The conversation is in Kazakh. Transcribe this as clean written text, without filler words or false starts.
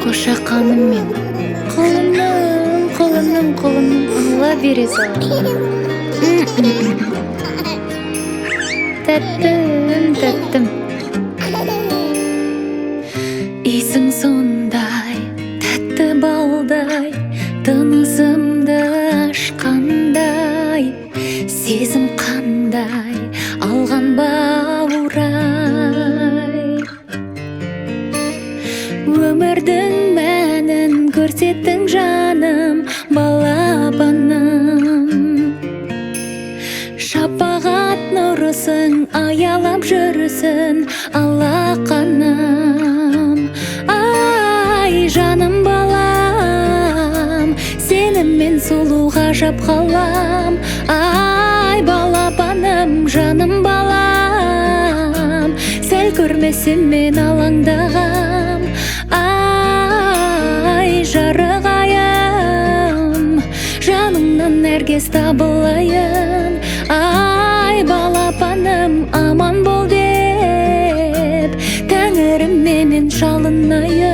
қошақаным мен қолымның ала бере сал. Тәттім исің сондай, тәтті балдай, тынысымды ашқандай, сезім қандай алған бауырай. Өмірдің мәнін көрсеттің жаным, балапаным. Шапағат нұрысың, аялап жүрісің, алақаным. Ай, жаным балам, сеніммен сұлу ғажап қалам. Ай, балапаным, жаным балам, сәл көрмесем мен алаңдағам. Ай, жарық айым, жаныңнан нәркес табылайын. Ай, балапаным, аман бол деп, тәңірім менен шалынайын.